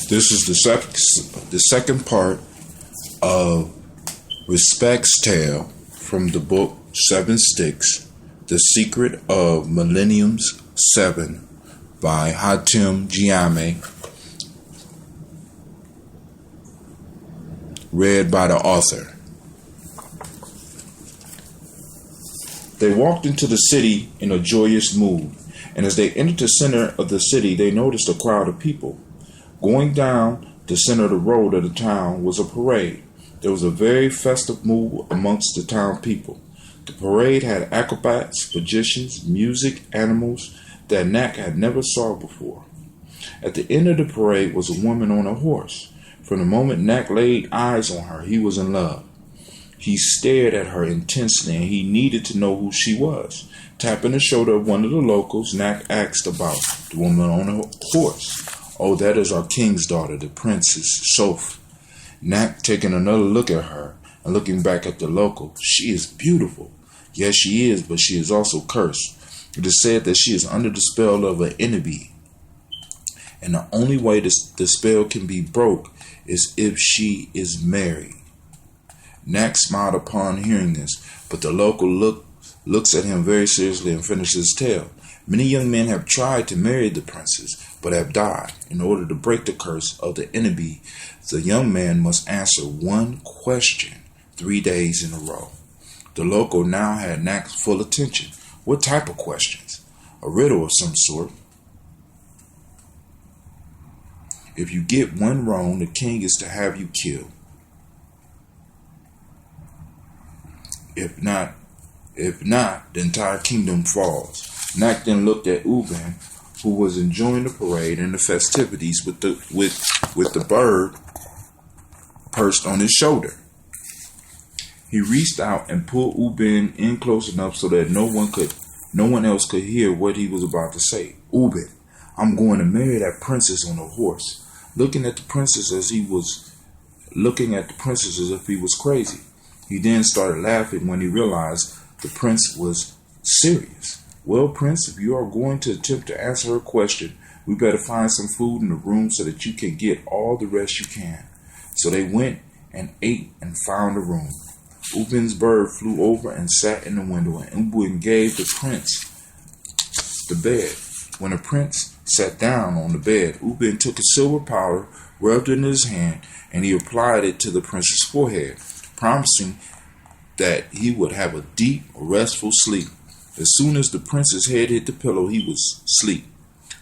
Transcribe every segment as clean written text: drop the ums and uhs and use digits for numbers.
This is the second part of Respect's Tale from the book Seven Sticks, The Secret of Millennium's 7 by Hatem Giame, read by the author. They walked into the city in a joyous mood, and as they entered the center of the city, they noticed a crowd of people. Going down the center of the road of the town was a parade. There was a very festive mood amongst the town people. The parade had acrobats, magicians, music, animals that Knack had never saw before. At the end of the parade was a woman on a horse. From the moment Knack laid eyes on her, he was in love. He stared at her intensely, and he needed to know who she was. Tapping the shoulder of one of the locals, Knack asked about the woman on a horse. "Oh, that is our king's daughter, the Princess Soph." Knack taking another look at her and looking back at the local. "She is beautiful." "Yes, she is, but she is also cursed. It is said that she is under the spell of an enemy, and the only way the spell can be broke is if she is married." Knack smiled upon hearing this, but the local looks at him very seriously and finishes his tale. "Many young men have tried to marry the princess, but have died. In order to break the curse of the enemy, the young man must answer one question 3 days in a row." The local now had Knack's full attention. "What type of questions?" "A riddle of some sort. If you get one wrong, the king is to have you killed. If not, the entire kingdom falls." Knack then looked at Uben, who was enjoying the parade and the festivities with the bird perched on his shoulder. He reached out and pulled Uben in close enough so that no one else could hear what he was about to say. "Uben, I'm going to marry that princess on a horse," looking at the princess as if he was crazy. He then started laughing when he realized the prince was serious. "Well, Prince, if you are going to attempt to answer her question, we better find some food in the room so that you can get all the rest you can." So they went and ate and found a room. Uben's bird flew over and sat in the window, and Uben gave the prince the bed. When the prince sat down on the bed, Uben took a silver powder, rubbed it in his hand, and he applied it to the prince's forehead, promising that he would have a deep, restful sleep. As soon as the prince's head hit the pillow, he was asleep.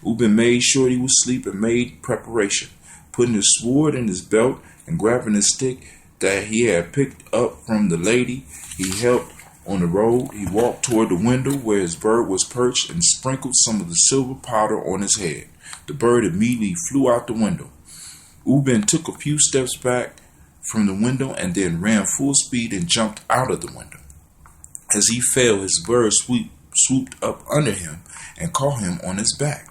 Uben made sure he was asleep and made preparation, putting his sword in his belt and grabbing his stick that he had picked up from the lady he helped on the road. He walked toward the window where his bird was perched and sprinkled some of the silver powder on his head. The bird immediately flew out the window. Uben took a few steps back from the window and then ran full speed and jumped out of the window. As he fell, his bird swooped up under him and caught him on his back.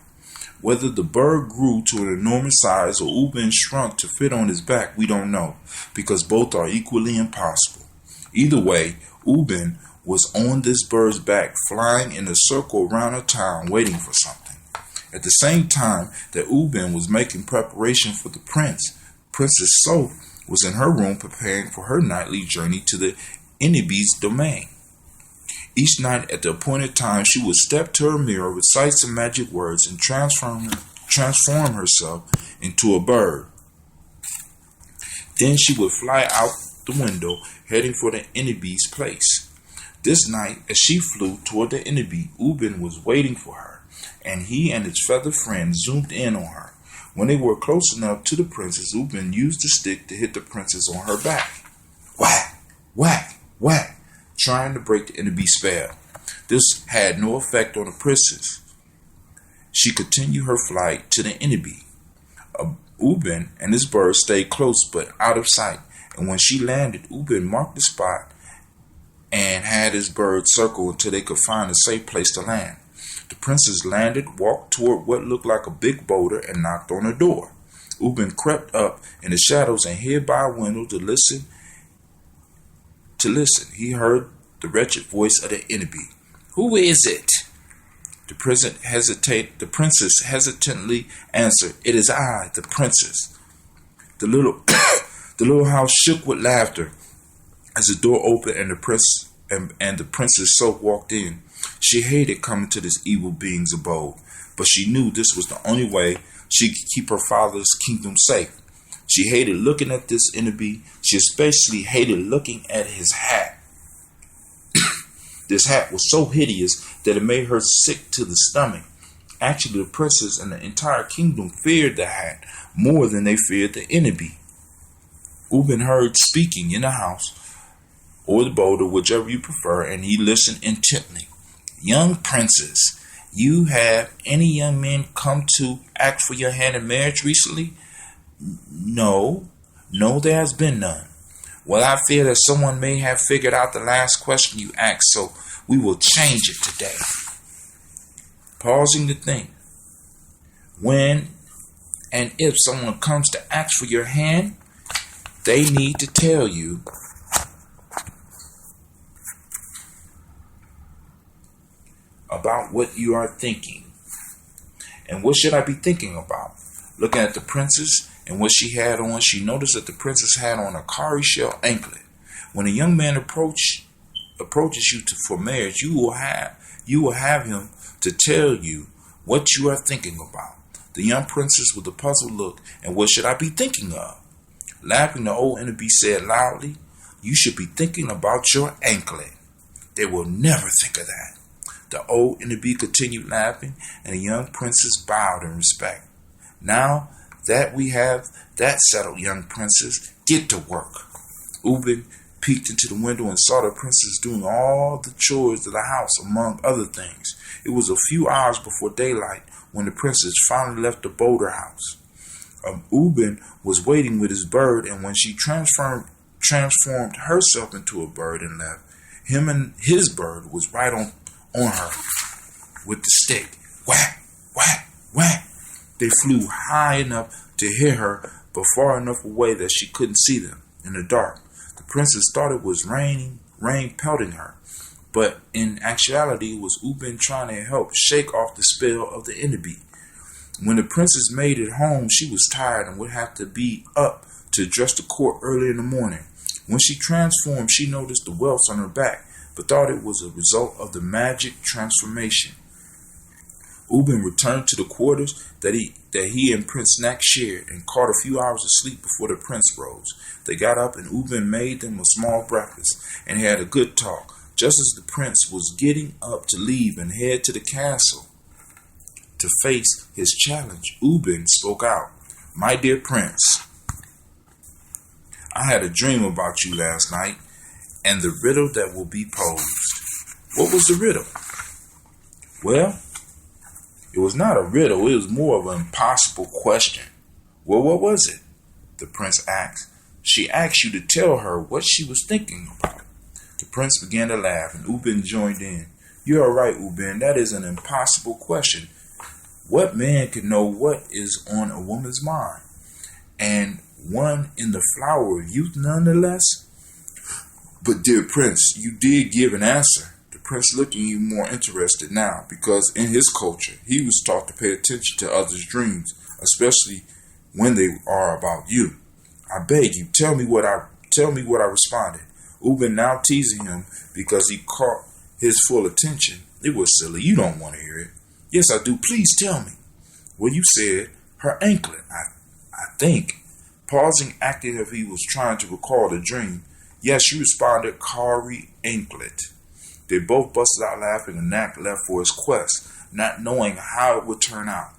Whether the bird grew to an enormous size or Uben shrunk to fit on his back, we don't know, because both are equally impossible. Either way, Uben was on this bird's back, flying in a circle around the town, waiting for something. At the same time that Uben was making preparation for the prince, Princess Soph was in her room preparing for her nightly journey to the enemy's domain. Each night at the appointed time, she would step to her mirror, recite some magic words, and transform herself into a bird. Then she would fly out the window, heading for the enemy's place. This night, as she flew toward the enemy, Uben was waiting for her, and he and his feathered friend zoomed in on her. When they were close enough to the princess, Uben used the stick to hit the princess on her back. Whack, whack, whack, trying to break the enemy's spell. This had no effect on the princess. She continued her flight to the enemy. Uben and his bird stayed close but out of sight, and when she landed, Uben marked the spot and had his bird circle until they could find a safe place to land. The princess landed, walked toward what looked like a big boulder, and knocked on a door. Uben crept up in the shadows and hid by a window to listen. He heard the wretched voice of the enemy. "Who is it?" The princess hesitantly answered, "It is I, the princess." The little the little house shook with laughter as the door opened and the princess Soap walked in. She hated coming to this evil being's abode, but she knew this was the only way she could keep her father's kingdom safe. She hated looking at this enemy. She especially hated looking at his hat. This hat was so hideous that it made her sick to the stomach. Actually, the princess and the entire kingdom feared the hat more than they feared the enemy. Ubin heard speaking in the house, or the boulder, whichever you prefer, and he listened intently. Young princess, you have any young men come to ask for your hand in marriage recently? No, there has been none. Well, I fear that someone may have figured out the last question you asked, so we will change it today. Pausing to think. When and if someone comes to ask for your hand, they need to tell you about what you are thinking. And what should I be thinking about? Looking at the princess and what she had on, she noticed that the princess had on a cowrie shell anklet. When a young man approaches you for marriage, you will have him to tell you what you are thinking about. The young princess with a puzzled look, and what should I be thinking of? Laughing, the old enemy said loudly, you should be thinking about your anklet. They will never think of that. The old enemy continued laughing, and the young princess bowed in respect. Now that we have that settled, young princess, get to work. Ubin peeked into the window and saw the princess doing all the chores of the house, among other things. It was a few hours before daylight when the princess finally left the boulder house. Ubin was waiting with his bird, and when she transformed herself into a bird and left, him and his bird was right on her with the stick. Whack, whack, whack. They flew high enough to hear her, but far enough away that she couldn't see them in the dark. The princess thought it was rain pelting her, but in actuality it was Ubin trying to help shake off the spell of the enemy. When the princess made it home, she was tired and would have to be up to dress the court early in the morning. When she transformed, she noticed the welts on her back, but thought it was a result of the magic transformation. Ubin returned to the quarters that he and Prince Nak shared and caught a few hours of sleep before the prince rose. They got up and Ubin made them a small breakfast and had a good talk. Just as the prince was getting up to leave and head to the castle to face his challenge, Ubin spoke out. My dear prince, I had a dream about you last night and the riddle that will be posed. What was the riddle? Well, it was not a riddle. It was more of an impossible question. Well, what was it? The prince asked. She asked you to tell her what she was thinking about. The prince began to laugh, and Ubin joined in. You are right, Ubin. That is an impossible question. What man can know what is on a woman's mind? And one in the flower of youth nonetheless? But dear prince, you did give an answer. The prince looked even more interested now, because in his culture, he was taught to pay attention to others' dreams, especially when they are about you. I beg you, tell me what I responded. Ubin now teasing him because he caught his full attention. It was silly. You don't want to hear it. Yes, I do. Please tell me. Well, you said her anklet, I think. Pausing, acting as if he was trying to recall the dream. Yes, she responded, cowrie anklet. They both busted out laughing, and Nak left for his quest, not knowing how it would turn out.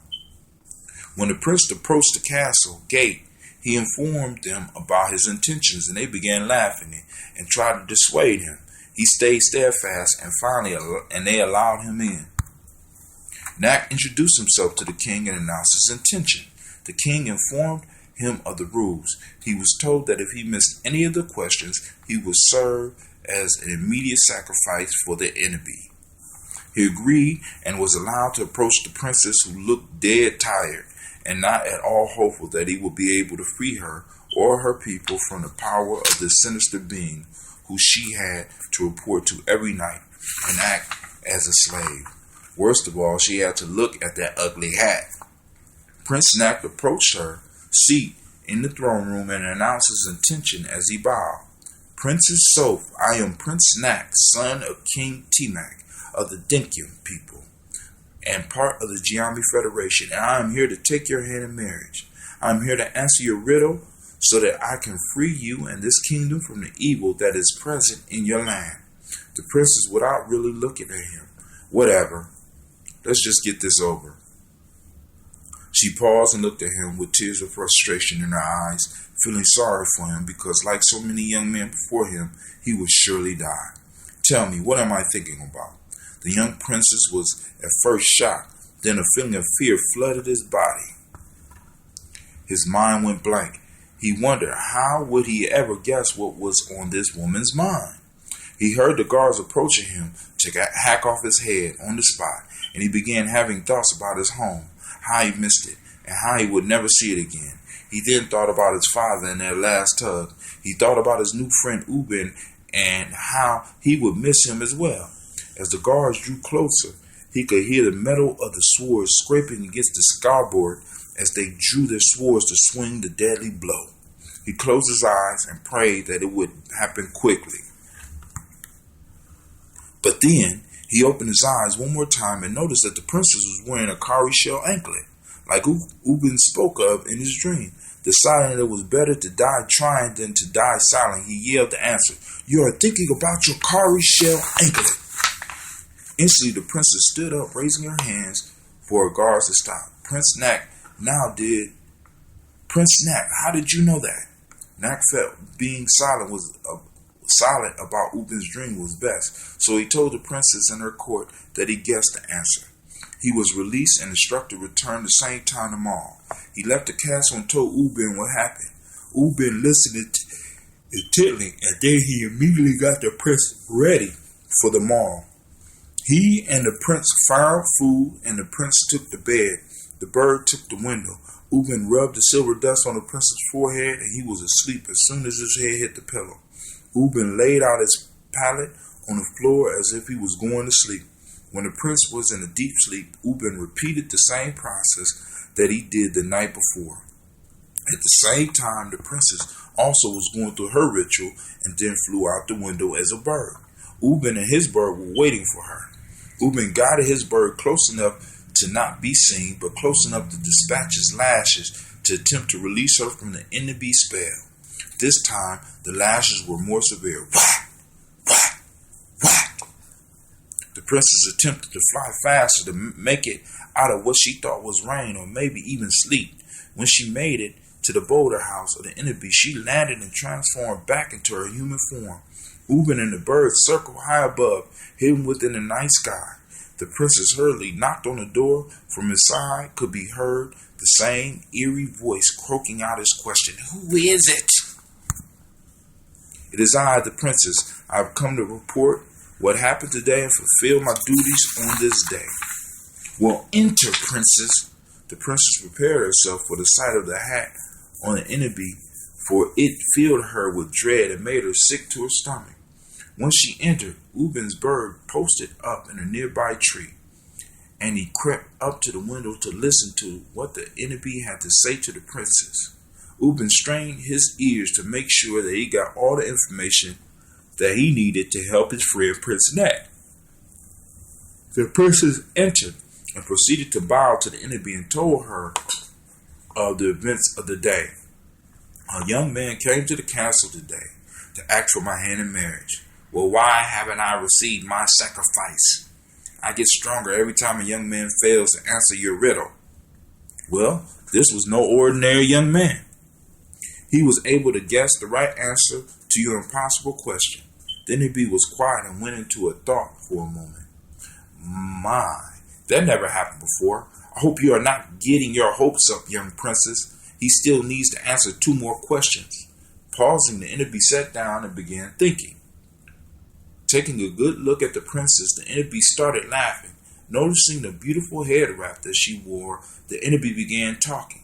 When the prince approached the castle gate, he informed them about his intentions, and they began laughing and tried to dissuade him. He stayed steadfast, and finally, they allowed him in. Nak introduced himself to the king and announced his intention. The king informed him of the rules. He was told that if he missed any of the questions, he would serve as an immediate sacrifice for the enemy. He agreed and was allowed to approach the princess, who looked dead tired and not at all hopeful that he would be able to free her or her people from the power of this sinister being who she had to report to every night and act as a slave. Worst of all, she had to look at that ugly hat. Prince Nak approached her seat in the throne room and announced his intention as he bowed. Princess Soph, I am Prince Nak, son of King Timak of the Dinkim people and part of the Giambi Federation, and I am here to take your hand in marriage. I am here to answer your riddle so that I can free you and this kingdom from the evil that is present in your land. The princess, without really looking at him, whatever, let's just get this over. She paused and looked at him with tears of frustration in her eyes, feeling sorry for him because, like so many young men before him, he would surely die. Tell me, what am I thinking about? The young princess was at first shocked, then a feeling of fear flooded his body. His mind went blank. He wondered how would he ever guess what was on this woman's mind. He heard the guards approaching him to hack off his head on the spot, and he began having thoughts about his home, how he missed it, and how he would never see it again. He then thought about his father and their last hug. He thought about his new friend Ubin and how he would miss him as well. As the guards drew closer, he could hear the metal of the swords scraping against the scoreboard as they drew their swords to swing the deadly blow. He closed his eyes and prayed that it would happen quickly. But then he opened his eyes one more time and noticed that the princess was wearing a cowrie shell anklet, like Ubin spoke of in his dream. Deciding it was better to die trying than to die silent, he yelled the answer, "You are thinking about your cowrie shell anklet." Instantly, the princess stood up, raising her hands for her guards to stop. Prince Nak, how did you know that? Nak felt being silent about Ubin's dream was best, so he told the princess and her court that he guessed the answer. He was released and instructed to return the same time tomorrow. He left the castle and told Ubin what happened. Ubin listened intently, and then he immediately got the prince ready for the morrow. He and the prince found food, and the prince took the bed. The bird took the window. Ubin rubbed the silver dust on the prince's forehead, and he was asleep as soon as his head hit the pillow. Ubin laid out his pallet on the floor as if he was going to sleep. When the prince was in a deep sleep, Ubin repeated the same process that he did the night before. At the same time, the princess also was going through her ritual and then flew out the window as a bird. Ubin and his bird were waiting for her. Ubin guided his bird close enough to not be seen, but close enough to dispatch his lashes to attempt to release her from the enemy spell. This time, the lashes were more severe. Whack! Whack! Whack! The princess attempted to fly faster to make it out of what she thought was rain or maybe even sleet. When she made it to the boulder house of the enemy, she landed and transformed back into her human form. Ubin and the birds circled high above, hidden within the night sky. The princess hurriedly knocked on the door. From inside could be heard the same eerie voice croaking out his question, "Who is it?" "It is I, the princess. I have come to report what happened today and fulfill my duties on this day." "Well, enter, princess." The princess prepared herself for the sight of the hat on the enemy, for it filled her with dread and made her sick to her stomach. Once she entered, Ubin's bird posted up in a nearby tree, and he crept up to the window to listen to what the enemy had to say to the princess. Ubin strained his ears to make sure that he got all the information that he needed to help his friend Prince Nat. The princess entered and proceeded to bow to the enemy and told her of the events of the day. "A young man came to the castle today to ask for my hand in marriage. Well, why haven't I received my sacrifice? I get stronger every time a young man fails to answer your riddle." Well, this was no ordinary young man. He was able to guess the right answer to your impossible question. Then he was quiet and went into a thought for a moment. "My, that never happened before. I hope you are not getting your hopes up, young princess. He still needs to answer 2 more questions." Pausing, the enemy sat down and began thinking. Taking a good look at the princess, the enemy started laughing. Noticing the beautiful head wrap that she wore, the enemy began talking.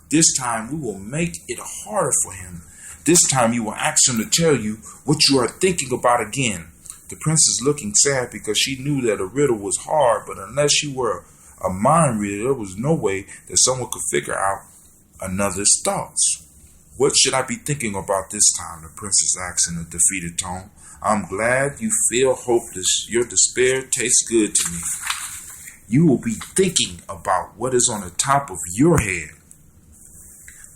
"This time we will make it harder for him. This time you will ask him to tell you what you are thinking about again." The princess looking sad because she knew that a riddle was hard, but unless she were a mind reader, there was no way that someone could figure out another's thoughts. What should I be thinking about this time? The princess asked in a defeated tone. I'm glad you feel hopeless. Your despair tastes good to me. You will be thinking about what is on the top of your head.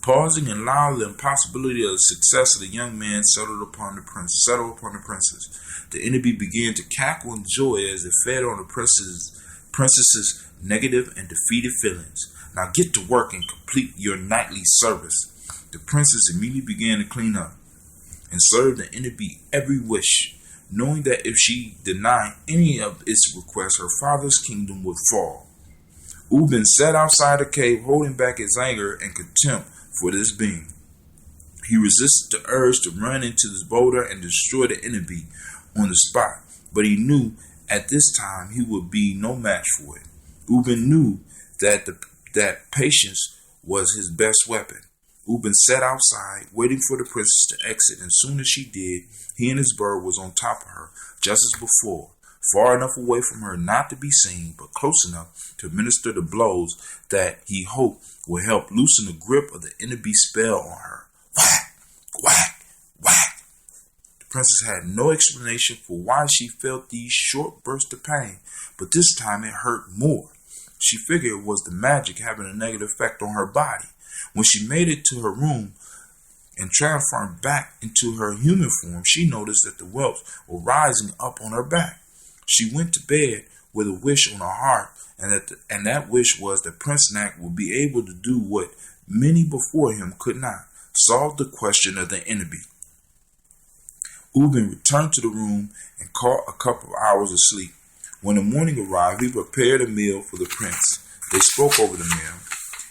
Pausing and allowing the impossibility of the success of the young man settled upon the princess. The enemy began to cackle in joy as it fed on the princess's negative and defeated feelings. Now get to work and complete your nightly service. The princess immediately began to clean up and serve the enemy every wish, knowing that if she denied any of its requests, her father's kingdom would fall. Ubin sat outside the cave, holding back his anger and contempt for this being. He resisted the urge to run into this boulder and destroy the enemy on the spot, but he knew at this time he would be no match for it. Ubin knew that patience was his best weapon. Ubin sat outside, waiting for the princess to exit, and as soon as she did, he and his bird was on top of her, just as before, far enough away from her not to be seen, but close enough to administer the blows that he hoped would help loosen the grip of the enemy spell on her. Whack! Whack! Whack! The princess had no explanation for why she felt these short bursts of pain, but this time it hurt more. She figured it was the magic having a negative effect on her body. When she made it to her room and transformed back into her human form, she noticed that the whelps were rising up on her back. She went to bed with a wish on her heart, and that wish was that Prince Nak would be able to do what many before him could not, solve the question of the enemy. Ubin returned to the room and caught a couple of hours of sleep. When the morning arrived, he prepared a meal for the prince. They spoke over the meal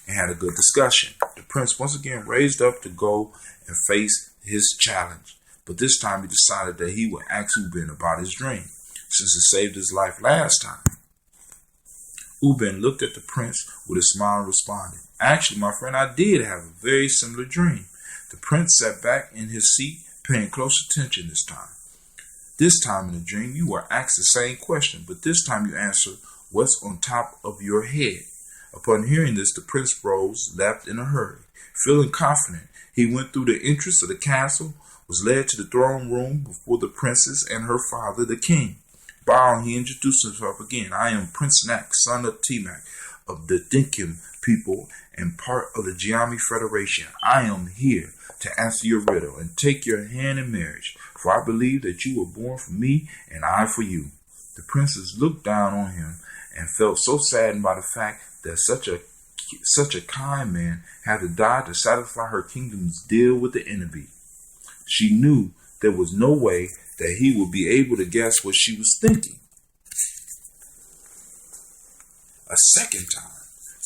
and had a good discussion. The prince once again raised up to go and face his challenge, but this time he decided that he would ask Ubin about his dream, since it saved his life last time. Ubin looked at the prince with a smile and responded, Actually, my friend, I did have a very similar dream. The prince sat back in his seat, paying close attention this time. This time in the dream, you were asked the same question, but this time you answered, what's on top of your head? Upon hearing this, the prince rose, left in a hurry. Feeling confident, he went through the entrance of the castle, was led to the throne room before the princess and her father, the king. Bowing, he introduced himself again. I am Prince Nak, son of Timak, of the Dinkim people and part of the Giami Federation. I am here to answer your riddle and take your hand in marriage, for I believe that you were born for me and I for you. The princess looked down on him and felt so saddened by the fact that such a kind man had to die to satisfy her kingdom's deal with the enemy. She knew there was no way that he would be able to guess what she was thinking. A second time,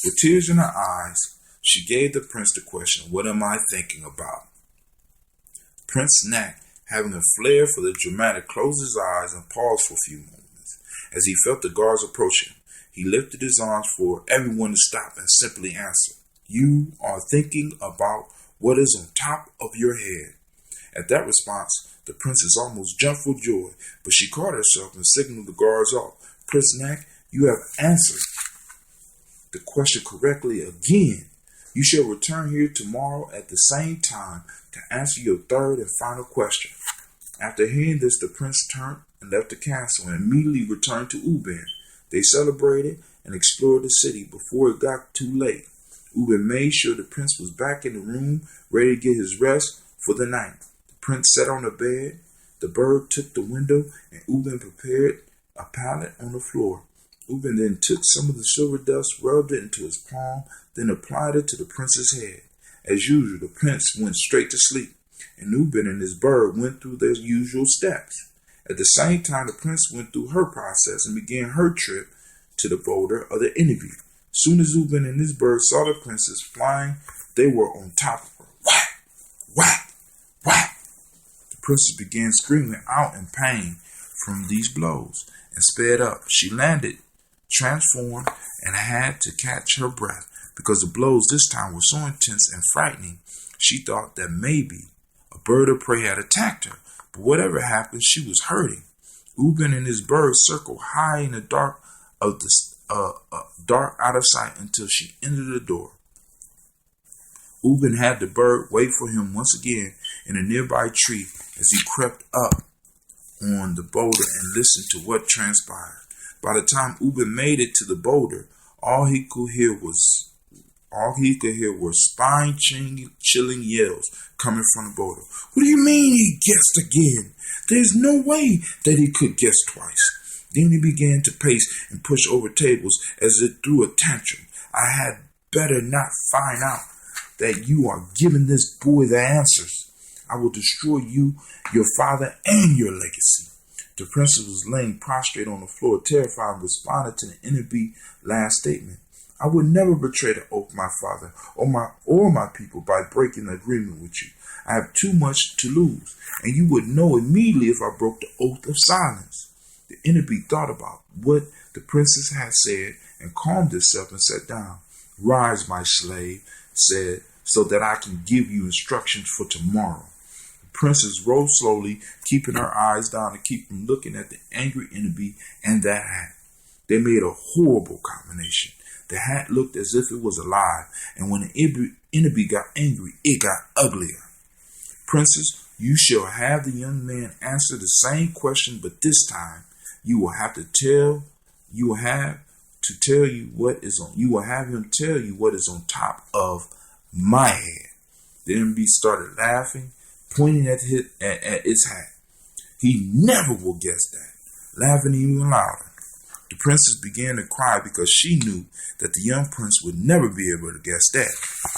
with tears in her eyes, she gave the prince the question, what am I thinking about? Prince Nak, having a flair for the dramatic, closed his eyes and paused for a few moments. As he felt the guards approaching, he lifted his arms for everyone to stop and simply answer, you are thinking about what is on top of your head. At that response, the princess almost jumped for joy, but she caught herself and signaled the guards off. Prince Nak, you have answered the question correctly again. You shall return here tomorrow at the same time to answer your third and final question. After hearing this, the prince turned and left the castle and immediately returned to Ubin. They celebrated and explored the city before it got too late. Ubin made sure the prince was back in the room, ready to get his rest for the night. The prince sat on the bed, the bird took the window, and Ubin prepared a pallet on the floor. Ubin then took some of the silver dust, rubbed it into his palm, then applied it to the prince's head. As usual, the prince went straight to sleep, and Ubin and his bird went through their usual steps. At the same time, the prince went through her process and began her trip to the boulder of the enemy. Soon as Ubin and his bird saw the princess flying, they were on top of her. Whack! Whack! Whack! The princess began screaming out in pain from these blows and sped up. She landed, transformed, and had to catch her breath because the blows this time were so intense and frightening. She thought that maybe a bird of prey had attacked her, but whatever happened, she was hurting. Ubin and his bird circled high in the dark out of sight until she entered the door. Ubin had the bird wait for him once again in a nearby tree as he crept up on the boulder and listened to what transpired. By the time Ubin made it to the boulder, all he could hear were spine-chilling yells coming from the boulder. What do you mean he guessed again? There's no way that he could guess twice. Then he began to pace and push over tables as if threw a tantrum. I had better not find out that you are giving this boy the answers. I will destroy you, your father, and your legacy. The princess was laying prostrate on the floor, terrified, and responded to the enemy last statement. I would never betray the oath, my father, or my people by breaking the agreement with you. I have too much to lose, and you would know immediately if I broke the oath of silence. The enemy thought about what the princess had said and calmed herself and sat down. Rise, my slave, said, so that I can give you instructions for tomorrow. The princess rose slowly, keeping her eyes down to keep from looking at the angry enemy and that hat. They made a horrible combination. The hat looked as if it was alive, and when the enemy got angry, it got uglier. Princess, you shall have the young man answer the same question, but this time you will have him tell you what is on top of my head. The enemy started laughing, pointing at its hat. He never will guess that, laughing even louder. The princess began to cry because she knew that the young prince would never be able to guess that.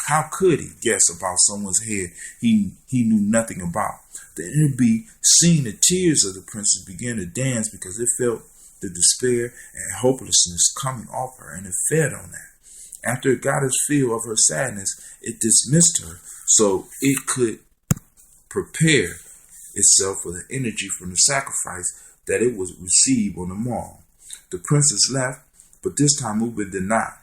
How could he guess about someone's head he knew nothing about? The enemy, seeing the tears of the princess, began to dance because it felt the despair and hopelessness coming off her, and it fed on that. After it got its fill of her sadness, it dismissed her so it could prepare itself for the energy from the sacrifice that it would receive on the morrow. The princess left, but this time Ubin did not.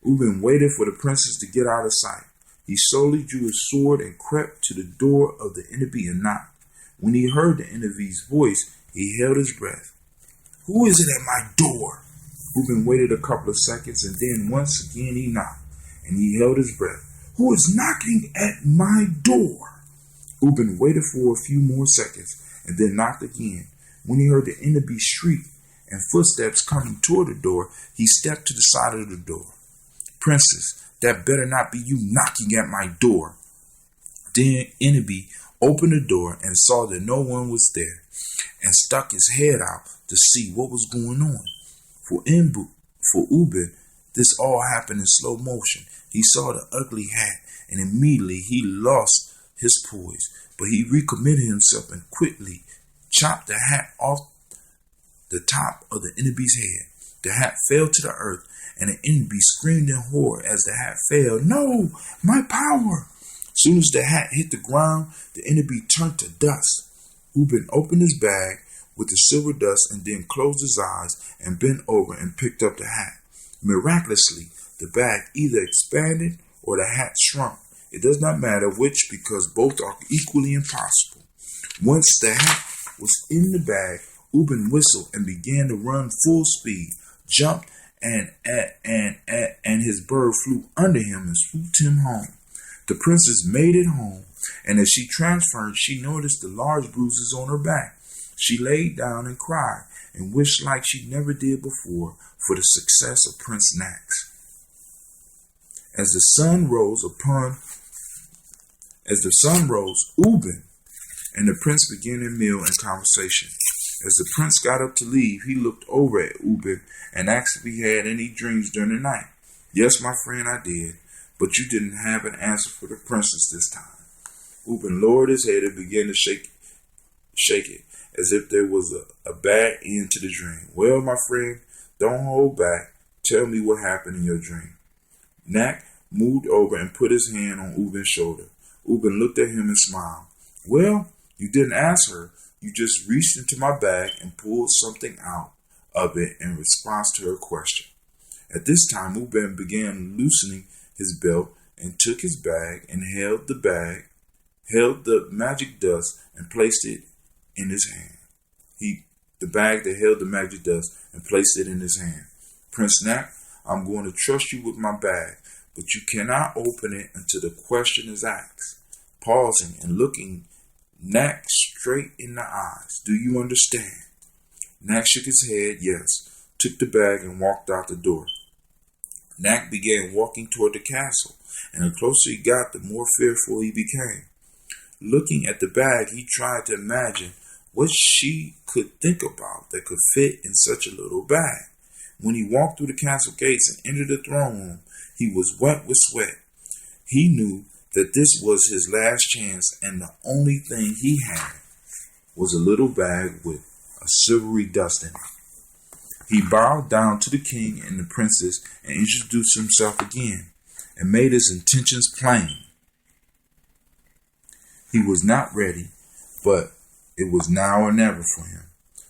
Ubin waited for the princess to get out of sight. He slowly drew his sword and crept to the door of the enemy and knocked. When he heard the enemy's voice, he held his breath. Who is it at my door? Ubin waited a couple of seconds, and then once again he knocked, and he held his breath. Who is knocking at my door? Ubin waited for a few more seconds, and then knocked again. When he heard the enemy shriek and footsteps coming toward the door, he stepped to the side of the door. Princess, that better not be you knocking at my door. Then enemy opened the door and saw that no one was there, and stuck his head out to see what was going on. For Ubin, this all happened in slow motion. He saw the ugly hat, and immediately he lost his poise, but he recommitted himself and quickly chopped the hat off the top of the enemy's head. The hat fell to the earth, and the enemy screamed in horror as the hat fell. No, my power! As soon as the hat hit the ground, the enemy turned to dust. Ubin opened his bag with the silver dust and then closed his eyes and bent over and picked up the hat. Miraculously, the bag either expanded or the hat shrunk. It does not matter which, because both are equally impossible. Once the hat was in the bag, Ubin whistled and began to run full speed, jumped, and his bird flew under him and swooped him home. The princess made it home, and as she transferred, she noticed the large bruises on her back. She laid down and cried and wished like she never did before for the success of Prince Nax. As the sun rose, Ubin and the prince began their meal and conversation. As the prince got up to leave, he looked over at Ubin and asked if he had any dreams during the night. Yes, my friend, I did, but you didn't have an answer for the princess this time. Ubin lowered his head and began to shake it, as if there was a bad end to the dream. Well, my friend, don't hold back. Tell me what happened in your dream. Nak moved over and put his hand on Ubin's shoulder. Ubin looked at him and smiled. Well, you didn't answer. You just reached into my bag and pulled something out of it in response to her question. At this time, Ubin began loosening his belt and took his bag and held the magic dust and placed it in his hand. The bag that held the magic dust and placed it in his hand. Prince Nak, I'm going to trust you with my bag, but you cannot open it until the question is asked. Pausing and looking Knack straight in the eyes. Do you understand? Knack shook his head, yes, took the bag and walked out the door. Knack began walking toward the castle, and the closer he got, the more fearful he became. Looking at the bag, he tried to imagine what she could think about that could fit in such a little bag. When he walked through the castle gates and entered the throne room, he was wet with sweat. He knew that this was his last chance, and the only thing he had was a little bag with a silvery dust in it. He bowed down to the king and the princess and introduced himself again and made his intentions plain. He was not ready, but it was now or never for him.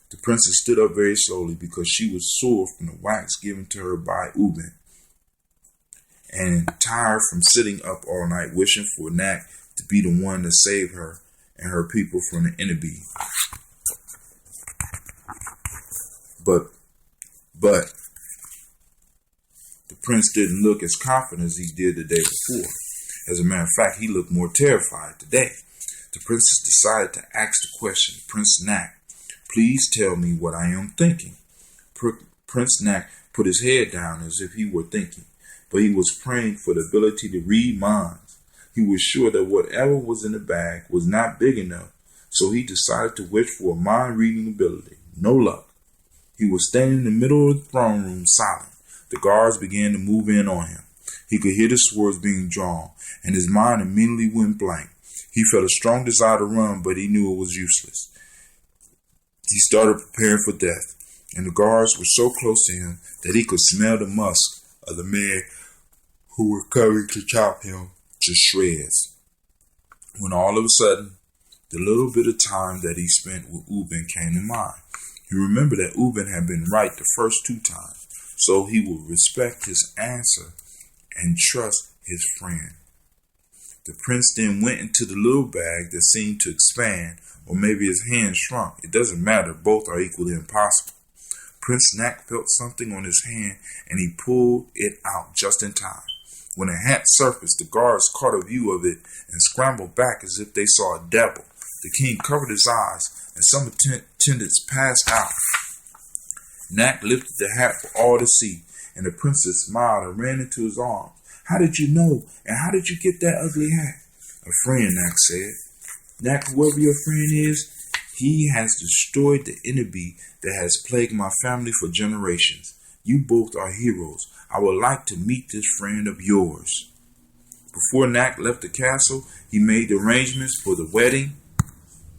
The princess stood up very slowly because she was sore from the wax given to her by Ubin and tired from sitting up all night wishing for Knack to be the one to save her and her people from the enemy. But the prince didn't look as confident as he did the day before. As a matter of fact, he looked more terrified today. The princess decided to ask the question, Prince Knack, please tell me what I am thinking. Prince Knack put his head down as if he were thinking, but he was praying for the ability to read minds. He was sure that whatever was in the bag was not big enough, so he decided to wish for a mind-reading ability. No luck. He was standing in the middle of the throne room silent. The guards began to move in on him. He could hear the swords being drawn, and his mind immediately went blank. He felt a strong desire to run, but he knew it was useless. He started preparing for death, and the guards were so close to him that he could smell the musk of the men who were coming to chop him to shreds. When all of a sudden, the little bit of time that he spent with Ubin came to mind. He remembered that Ubin had been right the first 2 times, so he would respect his answer and trust his friend. The prince then went into the little bag that seemed to expand, or maybe his hand shrunk. It doesn't matter, both are equally impossible. Prince Knack felt something on his hand, and he pulled it out just in time. When the hat surfaced, the guards caught a view of it and scrambled back as if they saw a devil. The king covered his eyes, and some attendants passed out. Knack lifted the hat for all to see, and the princess smiled and ran into his arms. How did you know, and how did you get that ugly hat? A friend, Knack said. Knack, whoever your friend is, he has destroyed the enemy that has plagued my family for generations. You both are heroes. I would like to meet this friend of yours. Before Knack left the castle, he made the arrangements for the wedding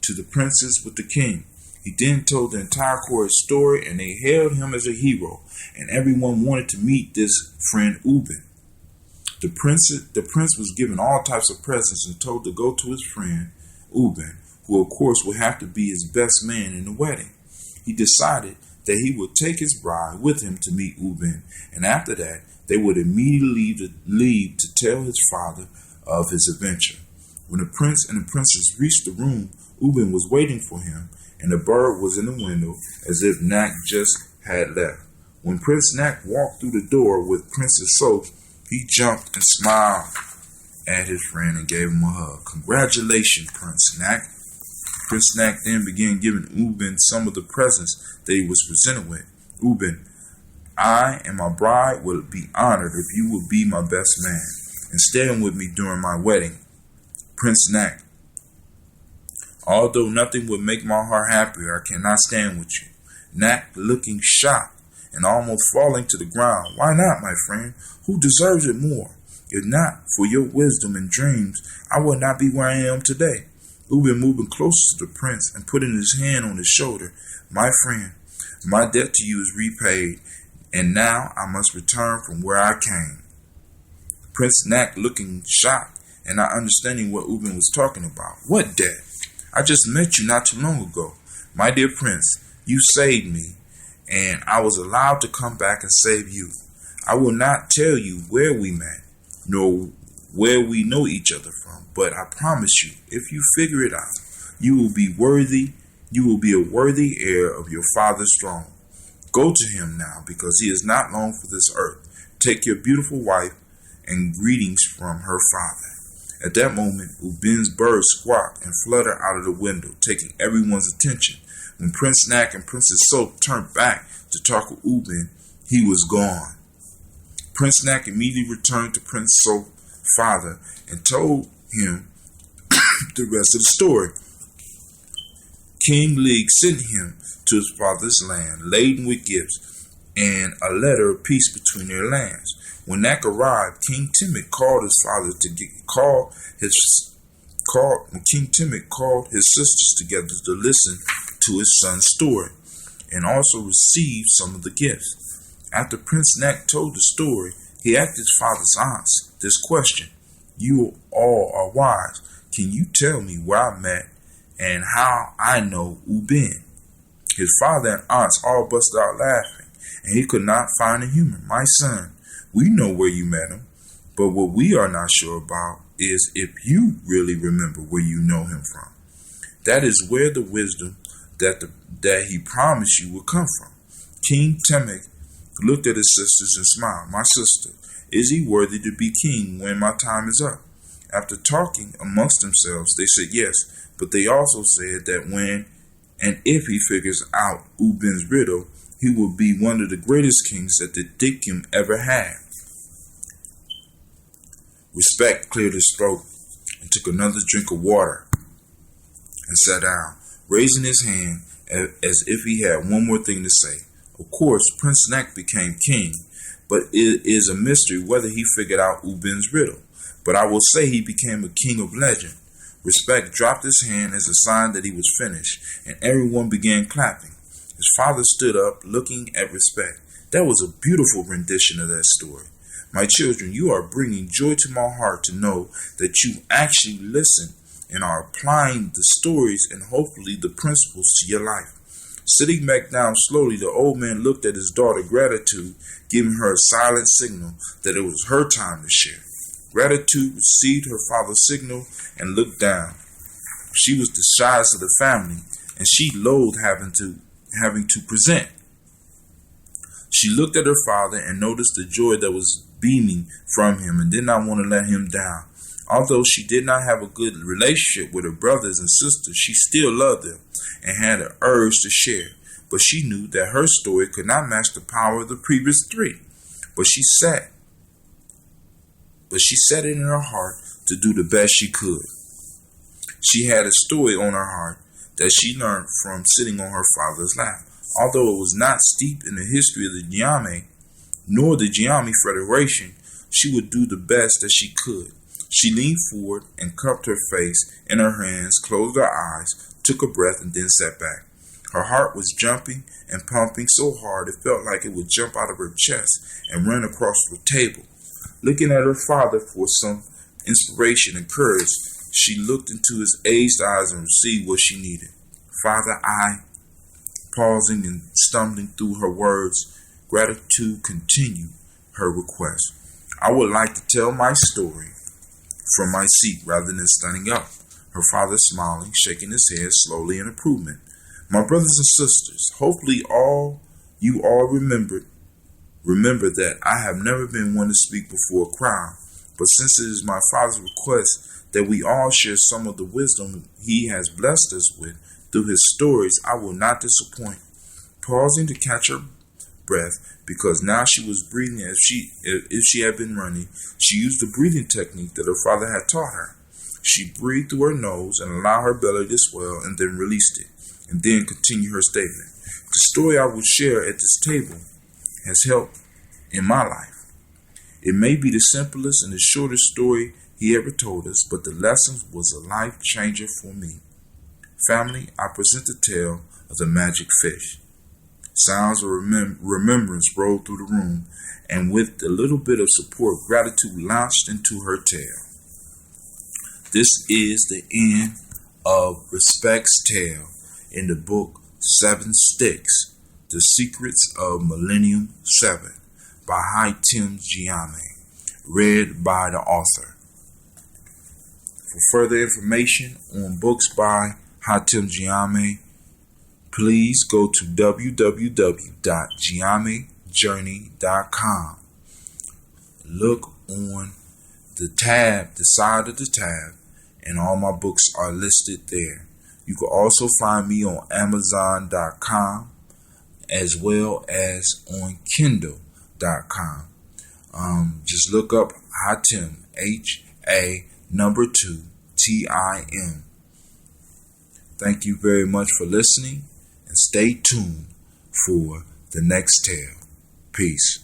to the princess with the king. He then told the entire court his story, and they hailed him as a hero, and everyone wanted to meet this friend Ubin. The prince was given all types of presents and told to go to his friend Ubin, who of course would have to be his best man in the wedding. He decided that he would take his bride with him to meet Ubin, and after that, they would immediately leave to tell his father of his adventure. When the prince and the princess reached the room, Ubin was waiting for him, and the bird was in the window as if Knack just had left. When Prince Knack walked through the door with Princess Soap, he jumped and smiled at his friend and gave him a hug. Congratulations, Prince Knack. Prince Knack then began giving Ubin some of the presents that he was presented with. Ubin, I and my bride will be honored if you will be my best man and stand with me during my wedding. Prince Knack, although nothing would make my heart happier, I cannot stand with you. Knack, looking shocked and almost falling to the ground. Why not, my friend? Who deserves it more? If not for your wisdom and dreams, I would not be where I am today. Ubin moving closer to the prince and putting his hand on his shoulder. My friend, my debt to you is repaid, and now I must return from where I came. Prince Knack looking shocked and not understanding what Ubin was talking about. What debt? I just met you not too long ago. My dear prince, you saved me, and I was allowed to come back and save you. I will not tell you where we met, nor where we know each other from, but I promise you, if you figure it out, you will be a worthy heir of your father's throne. Go to him now, because he is not long for this earth. Take your beautiful wife and greetings from her father. At that moment, Ubin's bird squawked and fluttered out of the window, taking everyone's attention. When Prince Nak and Princess Soap turned back to talk with Ubin, he was gone. Prince Nak immediately returned to Prince Soap's father and told him the rest of the story. King League sent him to his father's land, laden with gifts and a letter of peace between their lands. When Nak arrived, King Timid called his father to King Timid called his sisters together to listen to his son's story and also receive some of the gifts. After Prince Nak told the story, he asked his father's aunts this question: "You all are wise. Can you tell me where I met and how I know Ubin?" His father and aunts all busted out laughing, and he could not find the humor. "My son, we know where you met him, but what we are not sure about is if you really remember where you know him from. That is where the wisdom that he promised you would come from." King Temik looked at his sisters and smiled. "My sister, is he worthy to be king when my time is up?" After talking amongst themselves, they said yes, but they also said that when and if he figures out Ubin's riddle, he will be one of the greatest kings that the Dickum ever had. Respect cleared his throat and took another drink of water and sat down, raising his hand as if he had one more thing to say. Of course, Prince Nak became king, but it is a mystery whether he figured out Ubin's riddle. But I will say he became a king of legend. Respect dropped his hand as a sign that he was finished, and everyone began clapping. His father stood up, looking at Respect. "That was a beautiful rendition of that story. My children, you are bringing joy to my heart to know that you actually listen and are applying the stories and hopefully the principles to your life." Sitting back down slowly, the old man looked at his daughter Gratitude, giving her a silent signal that it was her time to share. Gratitude received her father's signal and looked down. She was the shyest of the family, and she loathed having to present. She looked at her father and noticed the joy that was beaming from him and did not want to let him down. Although she did not have a good relationship with her brothers and sisters, she still loved them and had an urge to share. But she knew that her story could not match the power of the previous three. But she set it in her heart to do the best she could. She had a story on her heart that she learned from sitting on her father's lap. Although it was not steeped in the history of the Giame, nor the Giame Federation, she would do the best that she could. She leaned forward and cupped her face in her hands, closed her eyes, took a breath, and then sat back. Her heart was jumping and pumping so hard it felt like it would jump out of her chest and run across the table. Looking at her father for some inspiration and courage, she looked into his aged eyes and received what she needed. "Father, pausing and stumbling through her words, Gratitude continued her request. "I would like to tell my story from my seat rather than standing up." Her father smiling, shaking his head slowly in approval. "My brothers and sisters, hopefully you all remember that I have never been one to speak before a crowd, but since it is my father's request that we all share some of the wisdom he has blessed us with through his stories, I will not disappoint." Pausing to catch her breath, because now she was breathing as if she had been running, she used the breathing technique that her father had taught her. She breathed through her nose and allowed her belly to swell and then released it, and then continued her statement. "The story I will share at this table has helped in my life. It may be the simplest and the shortest story he ever told us, but the lesson was a life changer for me. Family, I present the tale of the magic fish." Sounds of remembrance rolled through the room, and with a little bit of support, Gratitude launched into her tale. This is the end of Respect's tale in the book 7 Sticks, The Secrets of Millennium 7 by Hatem Giame, read by the author. For further information on books by Hatem Giame, please go to www.giamejourney.com. Look on the tab, the side of the tab, and all my books are listed there. You can also find me on Amazon.com as well as on Kindle.com. Just look up Hatim, HA2TIM. Thank you very much for listening, and stay tuned for the next tale. Peace.